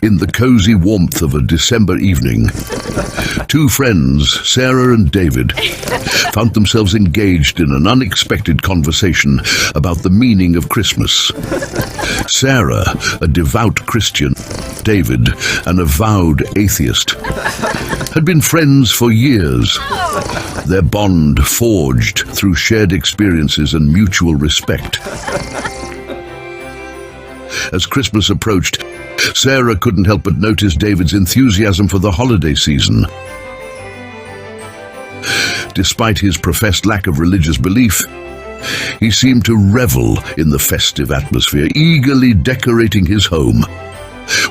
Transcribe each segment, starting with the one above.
In the cozy warmth of a December evening, two friends, Sarah and David, found themselves engaged in an unexpected conversation about the meaning of Christmas. Sarah, a devout Christian, David, an avowed atheist, had been friends for years. Their bond forged through shared experiences and mutual respect. As Christmas approached, Sarah couldn't help but notice David's enthusiasm for the holiday season. Despite his professed lack of religious belief, he seemed to revel in the festive atmosphere, eagerly decorating his home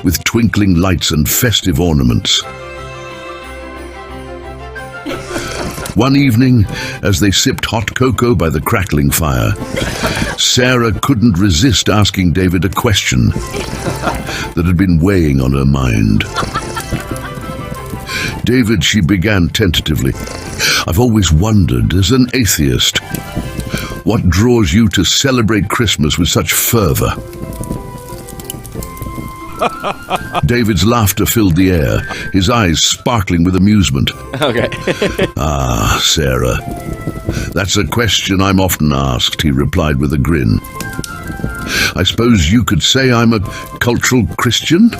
with twinkling lights and festive ornaments. One evening, as they sipped hot cocoa by the crackling fire, Sarah couldn't resist asking David a question that had been weighing on her mind. "David," she began tentatively, "I've always wondered, as an atheist, what draws you to celebrate Christmas with such fervor?" David's laughter filled the air, his eyes sparkling with amusement. Okay. "Ah, Sarah, that's a question I'm often asked," he replied with a grin. "I suppose you could say I'm a cultural Christian?"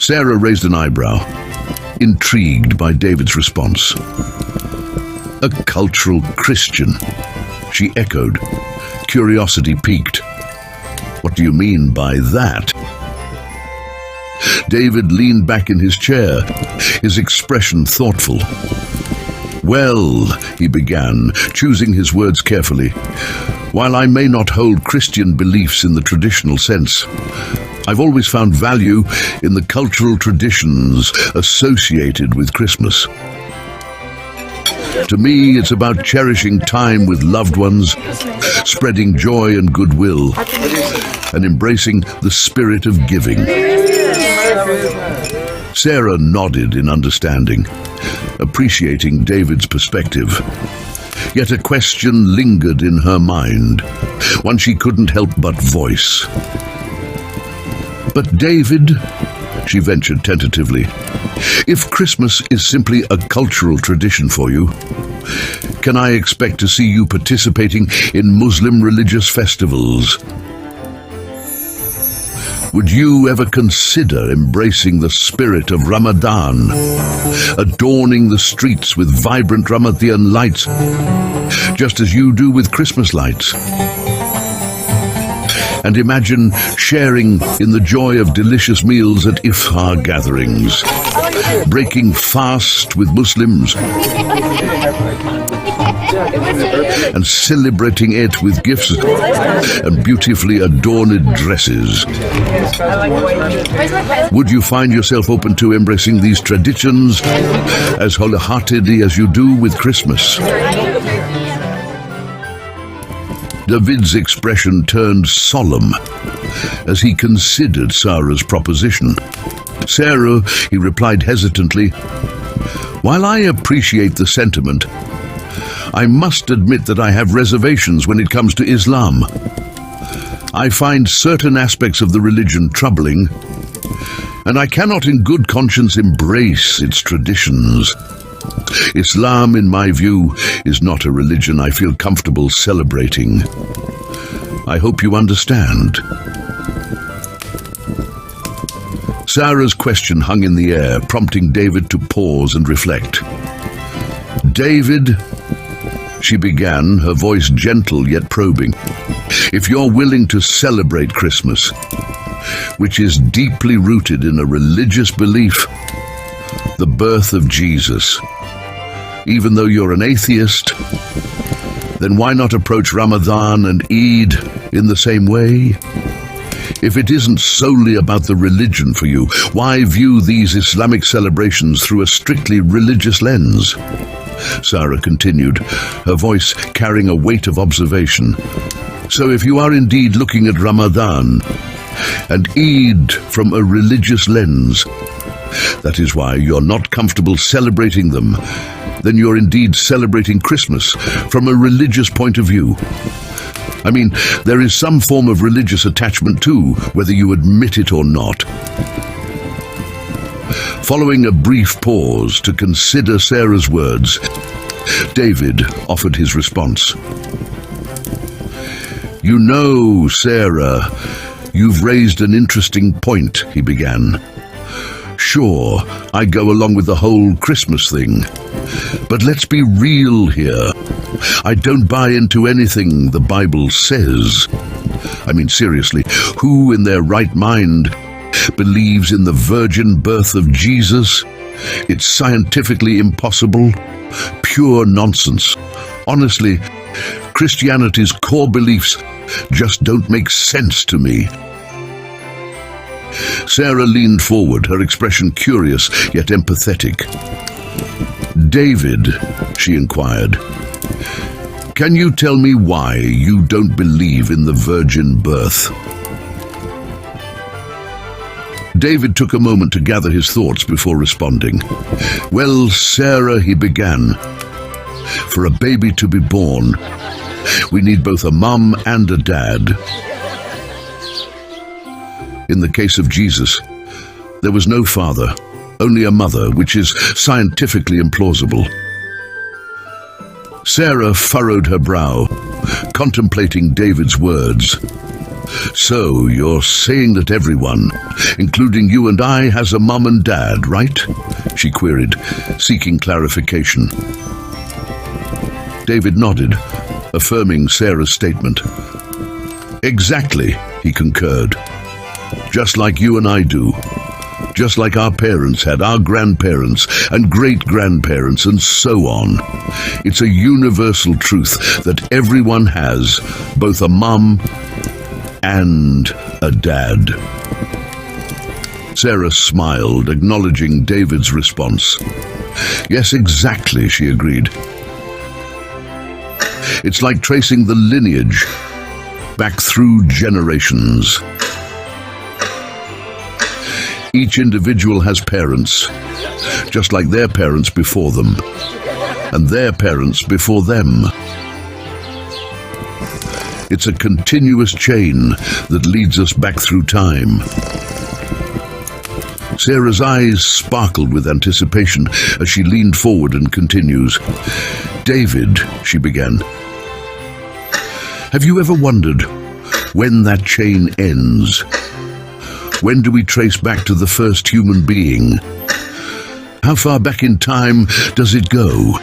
Sarah raised an eyebrow, intrigued by David's response. "A cultural Christian," she echoed, curiosity piqued. "What do you mean by that?" David leaned back in his chair, his expression thoughtful. "Well," he began, choosing his words carefully, "while I may not hold Christian beliefs in the traditional sense, I've always found value in the cultural traditions associated with Christmas. To me, it's about cherishing time with loved ones, spreading joy and goodwill, and embracing the spirit of giving." Sarah nodded in understanding, appreciating David's perspective. Yet a question lingered in her mind, one she couldn't help but voice. "But David," she ventured tentatively, "if Christmas is simply a cultural tradition for you, can I expect to see you participating in Muslim religious festivals? Would you ever consider embracing the spirit of Ramadan, adorning the streets with vibrant Ramadan lights, just as you do with Christmas lights? And imagine sharing in the joy of delicious meals at iftar gatherings, breaking fast with Muslims, and celebrating it with gifts and beautifully adorned dresses. Would you find yourself open to embracing these traditions as wholeheartedly as you do with Christmas?" David's expression turned solemn as he considered Sarah's proposition. "Sarah," he replied hesitantly, "while I appreciate the sentiment, I must admit that I have reservations when it comes to Islam. I find certain aspects of the religion troubling, and I cannot in good conscience embrace its traditions. Islam, in my view, is not a religion I feel comfortable celebrating. I hope you understand." Sarah's question hung in the air, prompting David to pause and reflect. "David," she began, her voice gentle yet probing, "if you're willing to celebrate Christmas, which is deeply rooted in a religious belief, the birth of Jesus, even though you're an atheist, then why not approach Ramadan and Eid in the same way? If it isn't solely about the religion for you, why view these Islamic celebrations through a strictly religious lens?" Sarah continued, her voice carrying a weight of observation. "So if you are indeed looking at Ramadan and Eid from a religious lens, that is why you're not comfortable celebrating them, then you're indeed celebrating Christmas from a religious point of view. I mean, there is some form of religious attachment too, whether you admit it or not. Following a brief pause to consider Sarah's words, David offered his response. "You know, Sarah, you've raised an interesting point," he began. "Sure, I go along with the whole Christmas thing. But let's be real here. I don't buy into anything the Bible says. I mean, seriously, who in their right mind believes in the virgin birth of Jesus? It's scientifically impossible. Pure nonsense. Honestly, Christianity's core beliefs just don't make sense to me." Sarah leaned forward, her expression curious yet empathetic. "David," she inquired, "can you tell me why you don't believe in the virgin birth?" David took a moment to gather his thoughts before responding. "Well, Sarah," he began, "for a baby to be born, we need both a mum and a dad. In the case of Jesus, there was no father, only a mother, which is scientifically implausible." Sarah furrowed her brow, contemplating David's words. "So, you're saying that everyone, including you and I, has a mum and dad, right?" she queried, seeking clarification. David nodded, affirming Sarah's statement. "Exactly," he concurred. "Just like you and I do. Just like our parents had, our grandparents and great-grandparents, and so on. It's a universal truth that everyone has both a mum and a dad." Sarah smiled, acknowledging David's response. "Yes, exactly," she agreed. "It's like tracing the lineage back through generations. Each individual has parents, just like their parents before them, and their parents before them. It's a continuous chain that leads us back through time." Sarah's eyes sparkled with anticipation as she leaned forward and continues. "David," she began, "have you ever wondered when that chain ends? When do we trace back to the first human being? How far back in time does it go?"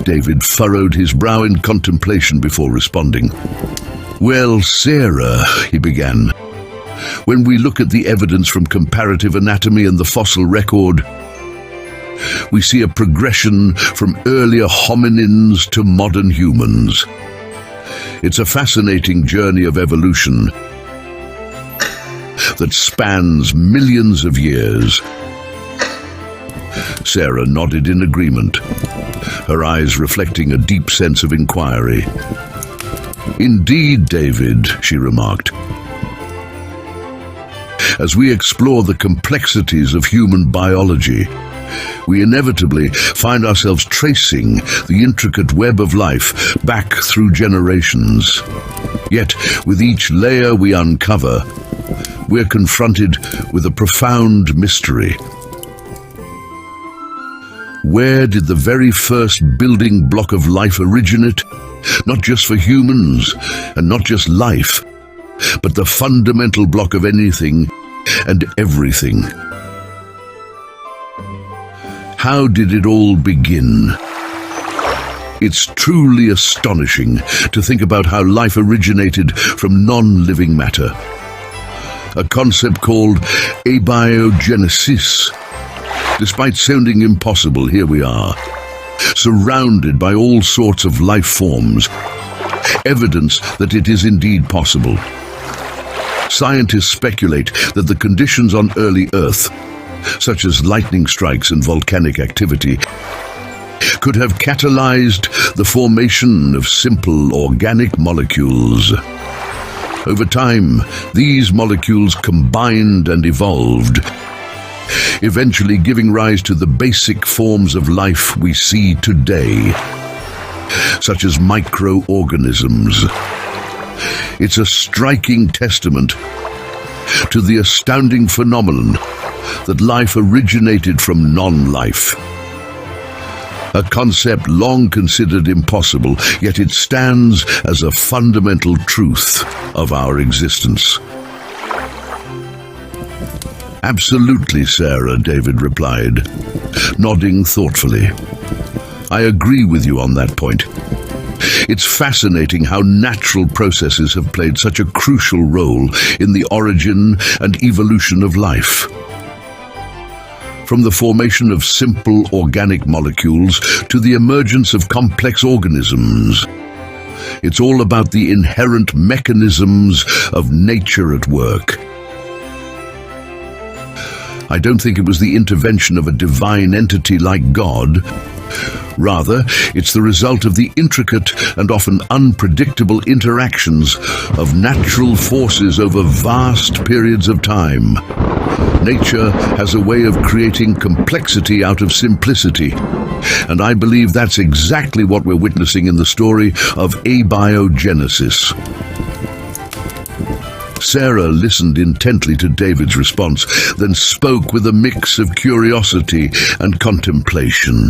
David furrowed his brow in contemplation before responding. "Well, Sarah," he began, "when we look at the evidence from comparative anatomy and the fossil record, we see a progression from earlier hominins to modern humans. It's a fascinating journey of evolution that spans millions of years." Sarah nodded in agreement, her eyes reflecting a deep sense of inquiry. "Indeed, David," she remarked. "As we explore the complexities of human biology, we inevitably find ourselves tracing the intricate web of life back through generations. Yet, with each layer we uncover, we're confronted with a profound mystery. Where did the very first building block of life originate? Not just for humans, and not just life, but the fundamental block of anything and everything. How did it all begin? It's truly astonishing to think about how life originated from non-living matter. A concept called abiogenesis. Despite sounding impossible, here we are, surrounded by all sorts of life forms, evidence that it is indeed possible. Scientists speculate that the conditions on early Earth, such as lightning strikes and volcanic activity, could have catalyzed the formation of simple organic molecules. Over time, these molecules combined and evolved, eventually giving rise to the basic forms of life we see today. such as microorganisms. It's a striking testament to the astounding phenomenon that life originated from non-life. A concept long considered impossible, yet it stands as a fundamental truth of our existence. Absolutely, Sarah, David replied, nodding thoughtfully. I agree with you on that point. It's fascinating how natural processes have played such a crucial role in the origin and evolution of life. From the formation of simple organic molecules to the emergence of complex organisms, it's all about the inherent mechanisms of nature at work. I don't think it was the intervention of a divine entity like God. Rather, it's the result of the intricate and often unpredictable interactions of natural forces over vast periods of time. Nature has a way of creating complexity out of simplicity, and I believe that's exactly what we're witnessing in the story of abiogenesis. Sarah listened intently to David's response, then spoke with a mix of curiosity and contemplation.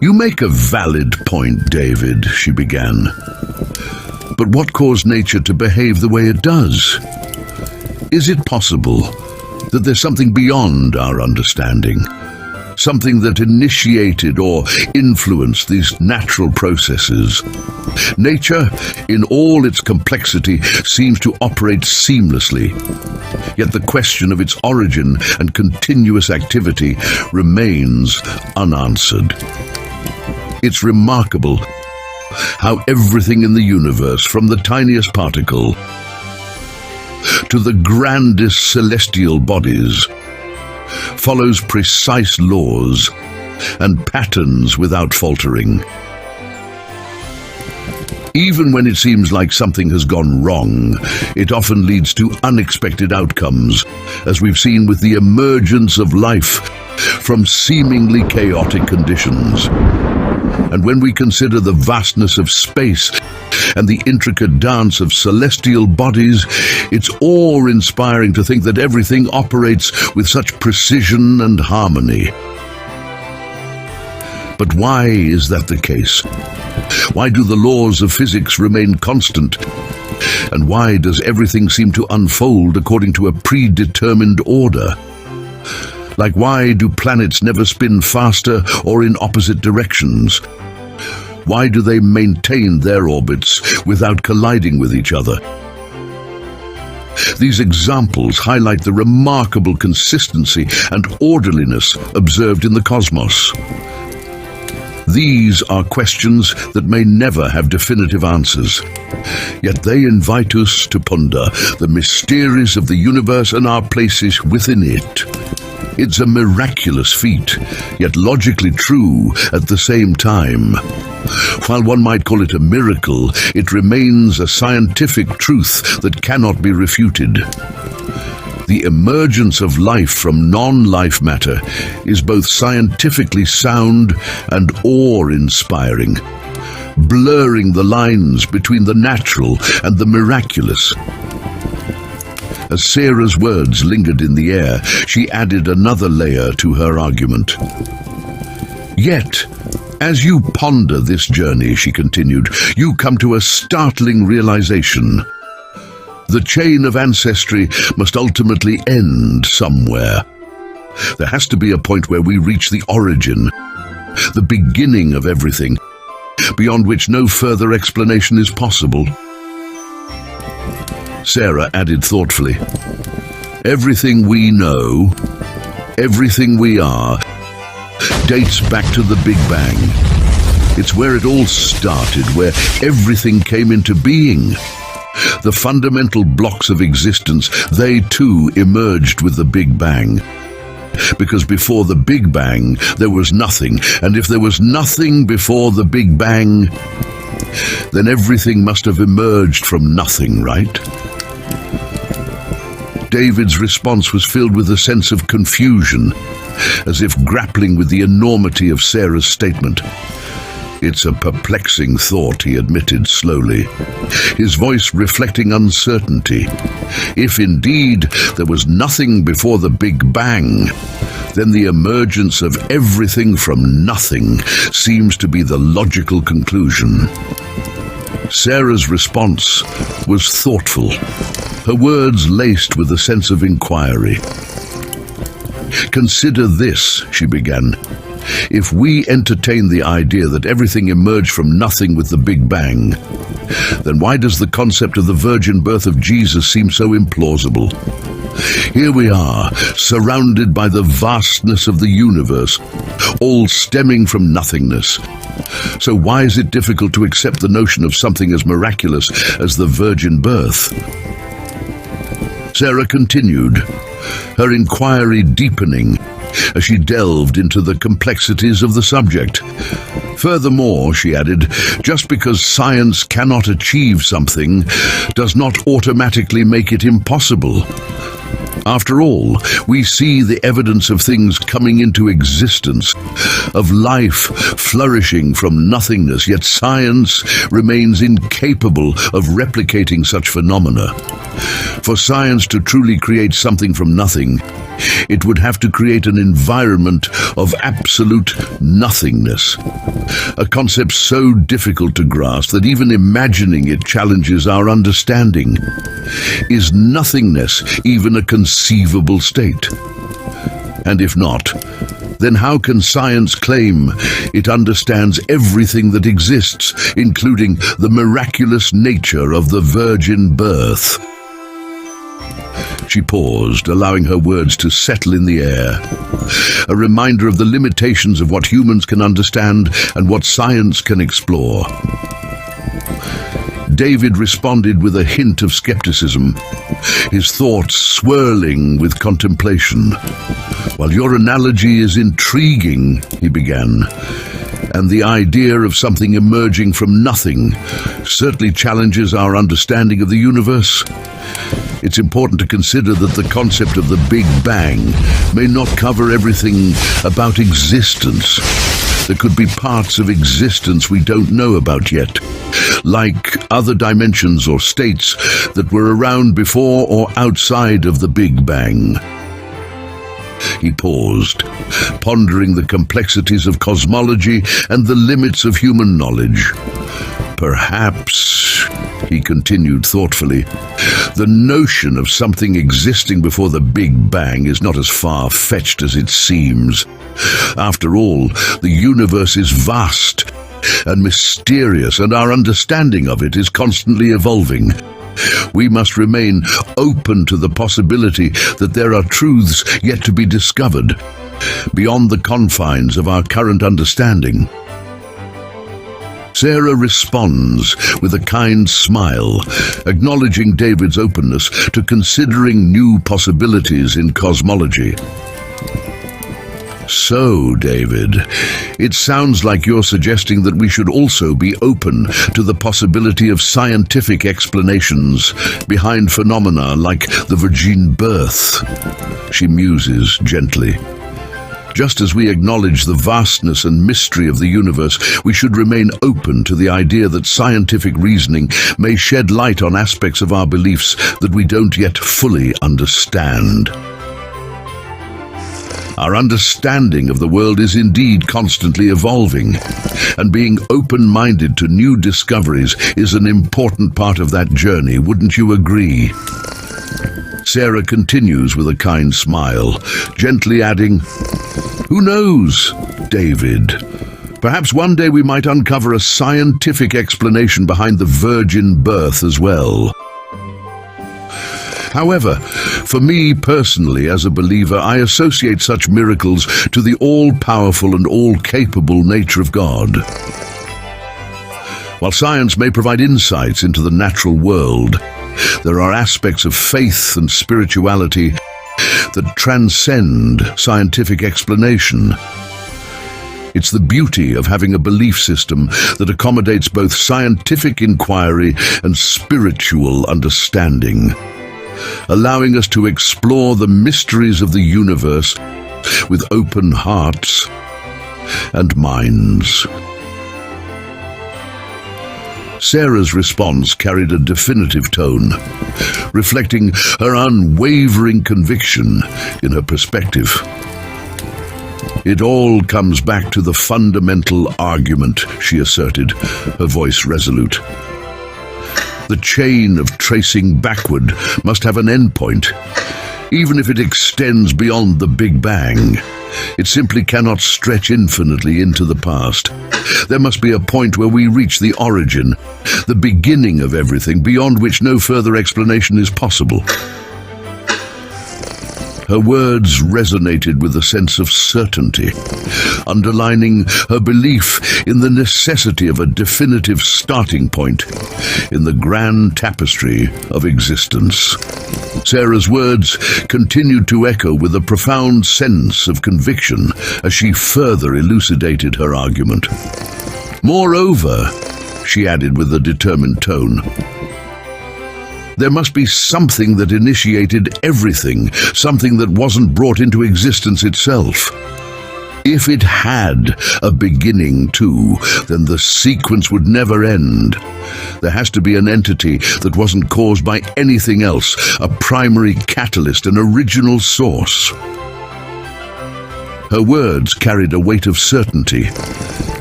You make a valid point, David, she began. But what caused nature to behave the way it does? Is it possible that there's something beyond our understanding? Something that initiated or influenced these natural processes? Nature, in all its complexity, seems to operate seamlessly. Yet the question of its origin and continuous activity remains unanswered. It's remarkable how everything in the universe, from the tiniest particle to the grandest celestial bodies, follows precise laws and patterns without faltering. Even when it seems like something has gone wrong, it often leads to unexpected outcomes, as we've seen with the emergence of life from seemingly chaotic conditions. And when we consider the vastness of space and the intricate dance of celestial bodies, it's awe-inspiring to think that everything operates with such precision and harmony. But why is that the case? Why do the laws of physics remain constant? And why does everything seem to unfold according to a predetermined order? Like, why do planets never spin faster or in opposite directions? Why do they maintain their orbits without colliding with each other? These examples highlight the remarkable consistency and orderliness observed in the cosmos. These are questions that may never have definitive answers, yet they invite us to ponder the mysteries of the universe and our places within it. It's a miraculous feat, yet logically true at the same time. While one might call it a miracle, it remains a scientific truth that cannot be refuted. The emergence of life from non-life matter is both scientifically sound and awe-inspiring, blurring the lines between the natural and the miraculous. As Sarah's words lingered in the air, she added another layer to her argument. Yet, as you ponder this journey, she continued, you come to a startling realization. The chain of ancestry must ultimately end somewhere. There has to be a point where we reach the origin, the beginning of everything, beyond which no further explanation is possible. Sarah added thoughtfully, everything we know, everything we are, dates back to the Big Bang. It's where it all started, where everything came into being. The fundamental blocks of existence, they too emerged with the Big Bang. Because before the Big Bang, there was nothing, and if there was nothing before the Big Bang, then everything must have emerged from nothing, right? David's response was filled with a sense of confusion, as if grappling with the enormity of Sarah's statement. It's a perplexing thought, he admitted slowly, his voice reflecting uncertainty. If indeed there was nothing before the Big Bang, then the emergence of everything from nothing seems to be the logical conclusion. Sarah's response was thoughtful, her words laced with a sense of inquiry. "Consider this," she began. "If we entertain the idea that everything emerged from nothing with the Big Bang, then why does the concept of the virgin birth of Jesus seem so implausible? Here we are, surrounded by the vastness of the universe, all stemming from nothingness. So why is it difficult to accept the notion of something as miraculous as the virgin birth?" Sarah continued, her inquiry deepening as she delved into the complexities of the subject. "Furthermore," she added, "just because science cannot achieve something does not automatically make it impossible. After all, we see the evidence of things coming into existence, of life flourishing from nothingness, yet science remains incapable of replicating such phenomena. For science to truly create something from nothing, it would have to create an environment of absolute nothingness, a concept so difficult to grasp that even imagining it challenges our understanding. Is nothingness even a conceivable state? And if not, then how can science claim it understands everything that exists, including the miraculous nature of the virgin birth?" She paused, allowing her words to settle in the air, a reminder of the limitations of what humans can understand and what science can explore. David responded with a hint of skepticism, his thoughts swirling with contemplation. "While your analogy is intriguing," he began, "and the idea of something emerging from nothing certainly challenges our understanding of the universe, it's important to consider that the concept of the Big Bang may not cover everything about existence. There could be parts of existence we don't know about yet, like other dimensions or states that were around before or outside of the Big Bang." He paused, pondering the complexities of cosmology and the limits of human knowledge. "Perhaps," he continued thoughtfully, "the notion of something existing before the Big Bang is not as far-fetched as it seems. After all, the universe is vast and mysterious, and our understanding of it is constantly evolving. We must remain open to the possibility that there are truths yet to be discovered, beyond the confines of our current understanding." Sarah responds with a kind smile, acknowledging David's openness to considering new possibilities in cosmology. "So, David, it sounds like you're suggesting that we should also be open to the possibility of scientific explanations behind phenomena like the virgin birth," she muses gently. "Just as we acknowledge the vastness and mystery of the universe, we should remain open to the idea that scientific reasoning may shed light on aspects of our beliefs that we don't yet fully understand. Our understanding of the world is indeed constantly evolving, and being open-minded to new discoveries is an important part of that journey, wouldn't you agree?" Sarah continues with a kind smile, gently adding, "Who knows, David? Perhaps one day we might uncover a scientific explanation behind the virgin birth as well." However, for me personally, as a believer, I associate such miracles to the all-powerful and all-capable nature of God. While science may provide insights into the natural world, there are aspects of faith and spirituality that transcend scientific explanation. It's the beauty of having a belief system that accommodates both scientific inquiry and spiritual understanding, allowing us to explore the mysteries of the universe with open hearts and minds. Sarah's response carried a definitive tone, reflecting her unwavering conviction in her perspective. "It all comes back to the fundamental argument," she asserted, her voice resolute. "The chain of tracing backward must have an endpoint, even if it extends beyond the Big Bang. It simply cannot stretch infinitely into the past. There must be a point where we reach the origin, the beginning of everything, beyond which no further explanation is possible." Her words resonated with a sense of certainty, underlining her belief in the necessity of a definitive starting point in the grand tapestry of existence. Sarah's words continued to echo with a profound sense of conviction as she further elucidated her argument. "Moreover," she added with a determined tone, "there must be something that initiated everything, something that wasn't brought into existence itself. If it had a beginning too, then the sequence would never end. There has to be an entity that wasn't caused by anything else, a primary catalyst, an original source." Her words carried a weight of certainty,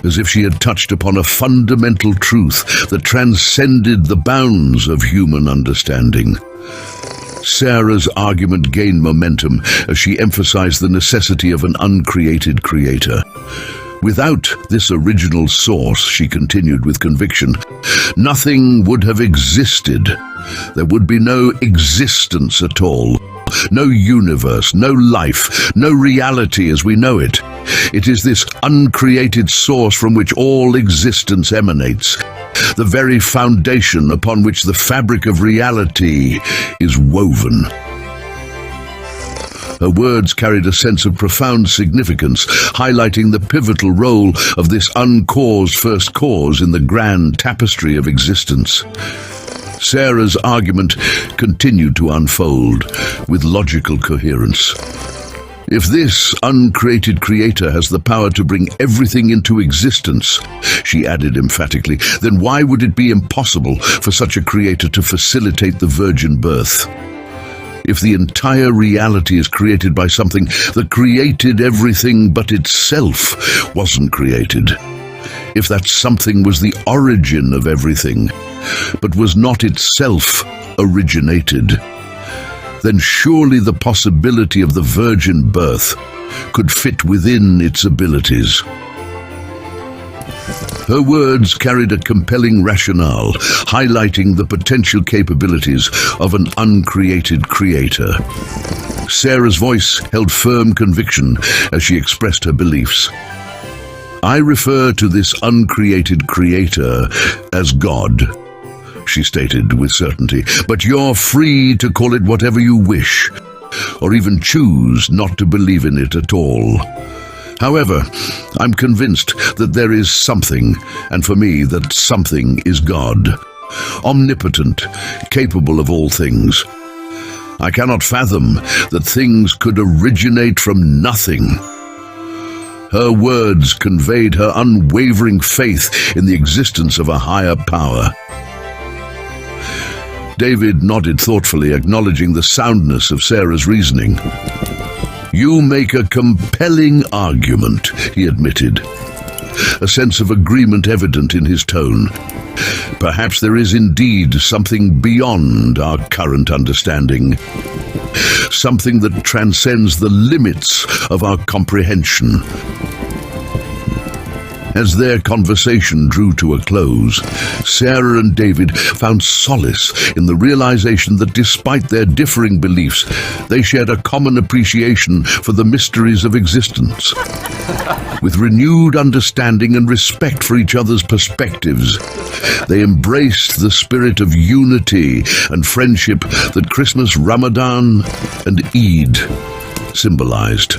as if she had touched upon a fundamental truth that transcended the bounds of human understanding. Sarah's argument gained momentum as she emphasized the necessity of an uncreated creator. "Without this original source," she continued with conviction, "nothing would have existed. There would be no existence at all. No universe, no life, no reality as we know it. It is this uncreated source from which all existence emanates, the very foundation upon which the fabric of reality is woven." Her words carried a sense of profound significance, highlighting the pivotal role of this uncaused first cause in the grand tapestry of existence. Sarah's argument continued to unfold with logical coherence. "If this uncreated creator has the power to bring everything into existence," she added emphatically, "then why would it be impossible for such a creator to facilitate the virgin birth? If the entire reality is created by something that created everything but itself wasn't created, if that something was the origin of everything, but was not itself originated, then surely the possibility of the virgin birth could fit within its abilities." Her words carried a compelling rationale, highlighting the potential capabilities of an uncreated creator. Sarah's voice held firm conviction as she expressed her beliefs. "I refer to this uncreated creator as God," she stated with certainty, "but you're free to call it whatever you wish, or even choose not to believe in it at all. However, I'm convinced that there is something, and for me that something is God, omnipotent, capable of all things. I cannot fathom that things could originate from nothing." Her words conveyed her unwavering faith in the existence of a higher power. David nodded thoughtfully, acknowledging the soundness of Sarah's reasoning. "You make a compelling argument," he admitted, a sense of agreement evident in his tone. "Perhaps there is indeed something beyond our current understanding, something that transcends the limits of our comprehension." As their conversation drew to a close, Sarah and David found solace in the realization that despite their differing beliefs, they shared a common appreciation for the mysteries of existence. With renewed understanding and respect for each other's perspectives, they embraced the spirit of unity and friendship that Christmas, Ramadan, and Eid symbolized.